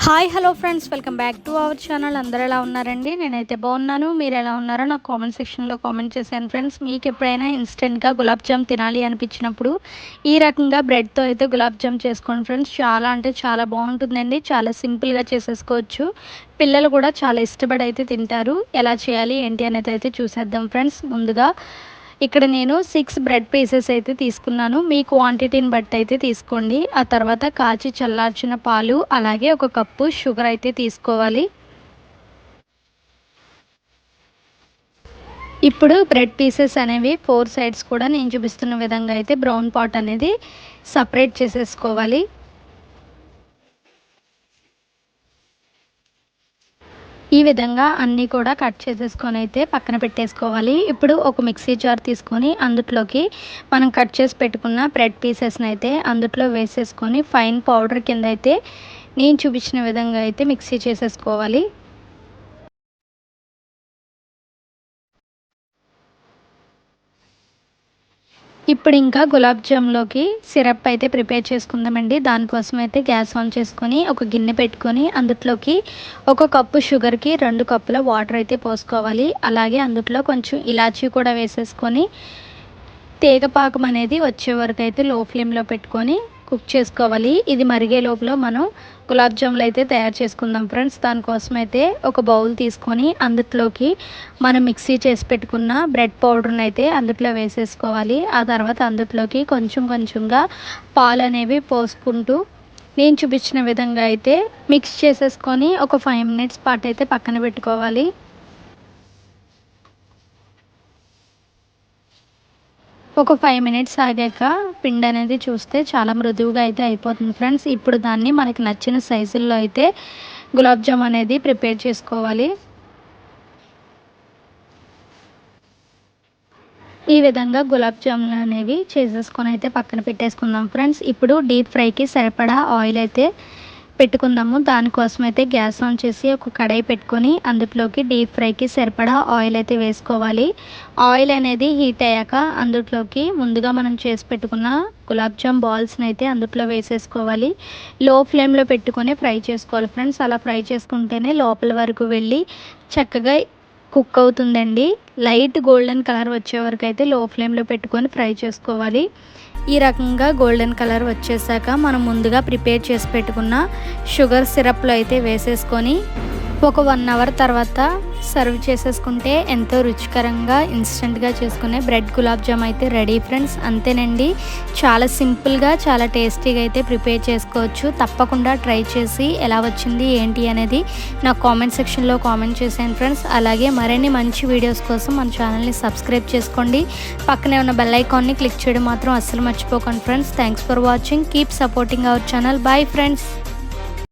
Hi hello friends, welcome back to our channel. అందరూ ఎలా ఉన్నారండి? నేనైతే బాగున్నాను. మీరు ఎలా ఉన్నారో నాకు కామెంట్ సెక్షన్లో కామెంట్ చేశాను ఫ్రెండ్స్. మీకు ఎప్పుడైనా ఇన్స్టెంట్గా గులాబ్ జామ్ తినాలి అనిపించినప్పుడు ఈ రకంగా బ్రెడ్తో అయితే గులాబ్ జామ్ చేసుకోండి ఫ్రెండ్స్. చాలా అంటే చాలా బాగుంటుందండి. చాలా సింపుల్గా చేసేసుకోవచ్చు. పిల్లలు కూడా చాలా ఇష్టపడి అయితే తింటారు. ఎలా చేయాలి ఏంటి అనేది అయితే చూసేద్దాం ఫ్రెండ్స్. ముందుగా ఇక్కడ నేను 6 బ్రెడ్ పీసెస్ అయితే తీసుకున్నాను. మీ క్వాంటిటీని బట్టి అయితే తీసుకోండి. ఆ తర్వాత కాచి చల్లార్చిన పాలు, అలాగే ఒక కప్పు షుగర్ అయితే తీసుకోవాలి. ఇప్పుడు బ్రెడ్ పీసెస్ అనేవి 4 సైడ్స్ కూడా నేను చూపిస్తున్న విధంగా అయితే బ్రౌన్ పార్ట్ అనేది సపరేట్ చేసేసుకోవాలి. ఈ విధంగా అన్నీ కూడా కట్ చేసేసుకొని అయితే పక్కన పెట్టేసుకోవాలి. ఇప్పుడు ఒక మిక్సీ జార్ తీసుకొని అందులోకి మనం కట్ చేసి పెట్టుకున్న బ్రెడ్ పీసెస్ని అయితే అందులో వేసేసుకొని ఫైన్ పౌడర్ కింద అయితే నేను చూపించిన విధంగా అయితే మిక్సీ చేసేసుకోవాలి. ఇప్పుడు ఇంకా గులాబ్ జామ్లోకి సిరప్ అయితే ప్రిపేర్ చేసుకుందామండి. దానికోసం అయితే గ్యాస్ ఆన్ చేసుకొని ఒక గిన్నె పెట్టుకొని అందులోకి ఒక కప్పు షుగర్కి 2 కప్పుల వాటర్ అయితే పోసుకోవాలి. అలాగే అందులో కొంచెం ఇలాచీ కూడా వేసేసుకొని తీగపాకం అనేది వచ్చే వరకు అయితే లో ఫ్లేమ్లో పెట్టుకొని కుక్ చేసుకోవాలి. ఇది మరిగే లోపల మనం గులాబ్ జాములు అయితే తయారు చేసుకుందాం ఫ్రెండ్స్. దానికోసం అయితే ఒక బౌల్ తీసుకొని అందులోకి మనం మిక్సీ చేసి పెట్టుకున్న బ్రెడ్ పౌడర్ని అయితే అందులో వేసేసుకోవాలి. ఆ తర్వాత అందులోకి కొంచెం కొంచెంగా పాలు అనేవి పోసుకుంటూ నేను చూపించిన విధంగా అయితే మిక్స్ చేసేసుకొని ఒక 5 మినిట్స్ పాటు అయితే పక్కన పెట్టుకోవాలి. ఒక 5 మినిట్స్ ఆగాక పిండి అనేది చూస్తే చాలా మృదువుగా అయితే అయిపోతుంది ఫ్రెండ్స్. ఇప్పుడు దాన్ని మనకి నచ్చిన సైజుల్లో అయితే గులాబ్ జామ్ అనేది ప్రిపేర్ చేసుకోవాలి. ఈ విధంగా గులాబ్ జాములు అనేవి చేసేసుకొని అయితే పక్కన పెట్టేసుకుందాం ఫ్రెండ్స్. ఇప్పుడు డీప్ ఫ్రైకి సరిపడా ఆయిల్ అయితే పెట్టుకుందాము. దానికోసం అయితే గ్యాస్ ఆన్ చేసి ఒక కడాయి పెట్టుకొని అందులోకి డీప్ ఫ్రైకి సరిపడా ఆయిల్ అయితే వేసుకోవాలి. ఆయిల్ అనేది హీట్ అయ్యాక అందులోకి ముందుగా మనం చేసి పెట్టుకున్న గులాబ్ జామ్ బాల్స్ని అయితే అందులో వేసేసుకోవాలి. లో ఫ్లేమ్లో పెట్టుకొని ఫ్రై చేసుకోవాలి ఫ్రెండ్స్. అలా ఫ్రై చేసుకుంటేనే లోపల వరకు వెళ్ళి చక్కగా కుక్ అవుతుందండి. లైట్ గోల్డెన్ కలర్ వచ్చే వరకు అయితే లో ఫ్లేమ్లో పెట్టుకొని ఫ్రై చేసుకోవాలి. ఈ రకంగా గోల్డెన్ కలర్ వచ్చేసాక మనం ముందుగా ప్రిపేర్ చేసి పెట్టుకున్న షుగర్ సిరప్లో అయితే వేసేసుకొని ఒక 1 అవర్ తర్వాత సర్వ్ చేసేసుకుంటే ఎంతో రుచికరంగా ఇన్స్టెంట్గా చేసుకునే బ్రెడ్ గులాబ్ జామ్ అయితే రెడీ ఫ్రెండ్స్. అంతేనండి, చాలా సింపుల్గా చాలా టేస్టీగా అయితే ప్రిపేర్ చేసుకోవచ్చు. తప్పకుండా ట్రై చేసి ఎలా వచ్చింది ఏంటి అనేది నాకు కామెంట్ సెక్షన్లో కామెంట్ చేశాను ఫ్రెండ్స్. అలాగే మరిన్ని మంచి వీడియోస్ కోసం మన ఛానల్ని సబ్స్క్రైబ్ చేసుకోండి. పక్కనే ఉన్న బెల్ ఐకాన్ని క్లిక్ చేయడం మాత్రం అస్సలు మర్చిపోకండి friends. Thanks for watching. Keep supporting our channel. Bye friends.